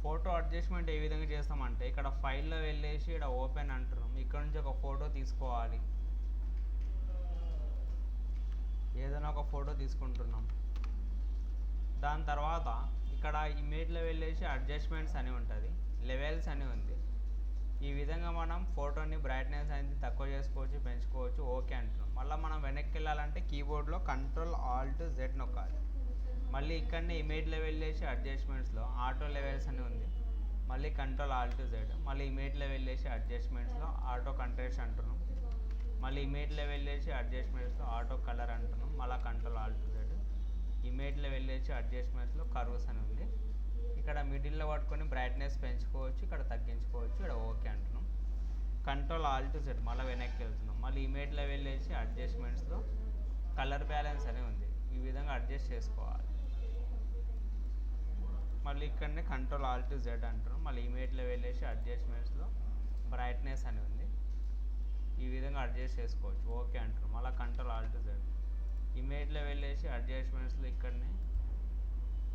Photo adjustment ఏ విధంగా చేస్తామంటే ఇక్కడ ఫైల్లో వెళ్ళేసి ఇక్కడ ఓపెన్ అంటున్నాం. ఇక్కడ నుంచి ఒక ఫోటో తీసుకోవాలి. ఏదైనా ఒక ఫోటో తీసుకుంటున్నాం. దాని తర్వాత ఇక్కడ ఇమేజ్లో వెళ్ళేసి అడ్జస్ట్మెంట్స్ అని ఉంటుంది, లెవెల్స్ అని ఉంది. ఈ విధంగా మనం ఫోటోని బ్రైట్నెస్ అనేది తక్కువ చేసుకోవచ్చు, పెంచుకోవచ్చు. ఓకే అంటున్నాం. మళ్ళీ మనం వెనక్కి వెళ్ళాలంటే కీబోర్డ్లో Ctrl+Alt+Z నొక్కాలి. మళ్ళీ ఇక్కడనే ఇమేజ్లో వెళ్ళేసి అడ్జస్ట్మెంట్స్లో ఆటో లెవెల్స్ అని ఉంది. మళ్ళీ Ctrl+Alt+Z. మళ్ళీ ఇమేజ్లో వెళ్ళేసి అడ్జస్ట్మెంట్స్లో ఆటో కంట్రాస్ట్ అంటున్నాం. మళ్ళీ ఇమేజ్లో వెళ్ళేసి అడ్జస్ట్మెంట్స్లో ఆటో కలర్ అంటున్నాం. మళ్ళీ Ctrl+Alt+Z. ఇమేజ్లో వెళ్ళేసి అడ్జస్ట్మెంట్స్లో కర్వ్స్ అని ఉంది. ఇక్కడ మిడిల్లో పట్టుకొని బ్రైట్నెస్ పెంచుకోవచ్చు, ఇక్కడ తగ్గించుకోవచ్చు. ఇక్కడ ఓకే అంటున్నాం. Ctrl+Alt+Z మళ్ళీ వెనక్కి వెళ్తున్నాం. మళ్ళీ ఇమేజ్లో వెళ్ళేసి అడ్జస్ట్మెంట్స్లో కలర్ బ్యాలెన్స్ అని ఉంది. ఈ విధంగా అడ్జస్ట్ చేసుకోవాలి. మళ్ళీ ఇక్కడనే Ctrl+Alt+Z అంటున్నాం. మళ్ళీ ఇమేజ్లో వెళ్ళేసి అడ్జస్ట్మెంట్స్లో బ్రైట్నెస్ అని ఉంది. ఈ విధంగా అడ్జస్ట్ చేసుకోవచ్చు. ఓకే అంటున్నాం. మళ్ళీ Ctrl+Alt+Z. ఇమేజ్లో వెళ్ళేసి అడ్జస్ట్మెంట్స్లో ఇక్కడనే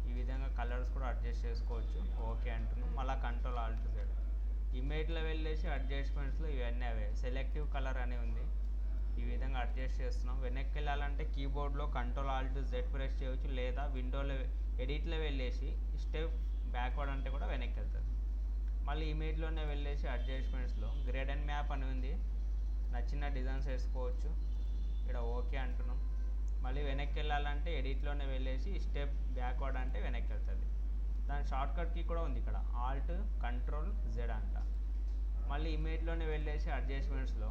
ఈ విధంగా కలర్స్ కూడా అడ్జస్ట్ చేసుకోవచ్చు. ఓకే అంటున్నాం. మళ్ళీ Ctrl+Alt+Z. ఇమేజ్లో వెళ్ళేసి అడ్జస్ట్మెంట్స్లో ఇవన్నీ అవే సెలెక్టివ్ కలర్ అని ఉంది. ఈ విధంగా అడ్జస్ట్ చేస్తున్నాం. వెనక్కి వెళ్ళాలంటే కీబోర్డ్లో Ctrl+Alt+Z ప్రెస్ చేయవచ్చు, లేదా విండోలో ఎడిట్లో వెళ్ళేసి స్టెప్ బ్యాక్వర్డ్ అంటే కూడా వెనక్కి వెళ్తుంది. మళ్ళీ ఇమేజ్లోనే వెళ్ళేసి అడ్జస్ట్మెంట్స్లో గ్రేడ్ అండ్ మ్యాప్ అని ఉంది. నచ్చిన డిజైన్స్ వేసుకోవచ్చు. ఇక్కడ ఓకే అంటున్నాం. మళ్ళీ వెనక్కి వెళ్ళాలంటే ఎడిట్లోనే వెళ్ళేసి స్టెప్ బ్యాక్వర్డ్ అంటే వెనక్కి వెళ్తుంది. దాని షార్ట్కట్ కీ కూడా ఉంది ఇక్కడ, Alt+Ctrl+Z అంట. మళ్ళీ ఇమేజ్లోనే వెళ్ళేసి అడ్జస్ట్మెంట్స్లో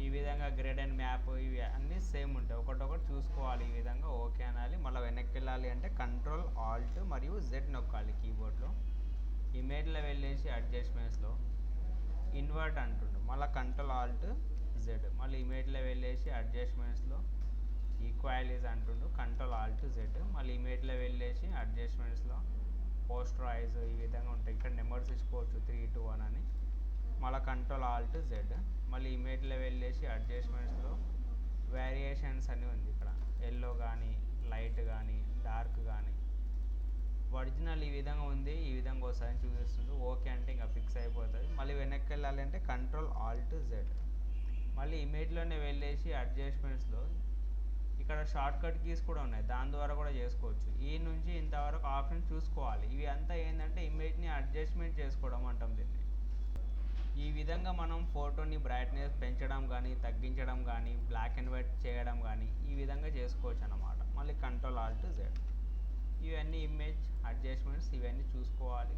ఈ విధంగా గ్రేడ్ అండ్ మ్యాప్ ఇవి అన్నీ సేమ్ ఉంటాయి. ఒకటొకటి చూసుకోవాలి. ఈ విధంగా ఓకే అనాలి. మళ్ళీ వెనక్కి వెళ్ళాలి అంటే Ctrl+Alt మరియు Z నొక్కాలి కీబోర్డ్లో. ఇమేజ్లో వెళ్ళేసి అడ్జస్ట్మెంట్స్లో ఇన్వర్ట్ అంటుండు. మళ్ళీ Ctrl+Alt+Z. మళ్ళీ ఇమేజ్లో వెళ్ళేసి అడ్జస్ట్మెంట్స్లో ఈక్వాలిజ్ అంటుండు. Ctrl+Alt+Z. మళ్ళీ ఇమేజ్లో వెళ్ళేసి అడ్జస్ట్మెంట్స్లో పోస్టరైజ్ ఈ విధంగా ఉంటాయి. ఇక్కడ నెంబర్స్ ఇచ్చుకోవచ్చు 3, 2, 1 అని. మళ్ళీ Ctrl+Alt+Z. మళ్ళీ ఇమేజ్లో వెళ్ళేసి అడ్జస్ట్మెంట్స్లో వేరియేషన్స్ అని ఉంది. ఇక్కడ ఎల్లో కానీ, లైట్ కానీ, డార్క్ కానీ. ఒరిజినల్ ఈ విధంగా ఉంది, ఈ విధంగా వస్తుందని చూపిస్తుంది. ఓకే అంటే ఇంకా ఫిక్స్ అయిపోతుంది. మళ్ళీ వెనక్కి వెళ్ళాలి అంటే Ctrl+Alt+Z. మళ్ళీ ఇమేజ్లోనే వెళ్ళేసి అడ్జస్ట్మెంట్స్లో ఇక్కడ షార్ట్కట్ కీస్ కూడా ఉన్నాయి, దాని ద్వారా కూడా చేసుకోవచ్చు. ఈ నుంచి ఇంతవరకు ఆప్షన్ చూసుకోవాలి. ఇవి అంతా ఏంటంటే ఇమేజ్ని అడ్జస్ట్మెంట్ చేసుకోవడం అంటాం దీన్ని. ఈ విధంగా మనం ఫోటోని బ్రైట్నెస్ పెంచడం కానీ, తగ్గించడం కానీ, బ్లాక్ అండ్ వైట్ చేయడం కానీ ఈ విధంగా చేసుకోవచ్చు అన్నమాట. మళ్ళీ Ctrl+Alt+Z. ఇవన్నీ ఇమేజ్ అడ్జస్ట్మెంట్స్ ఇవన్నీ చూసుకోవాలి.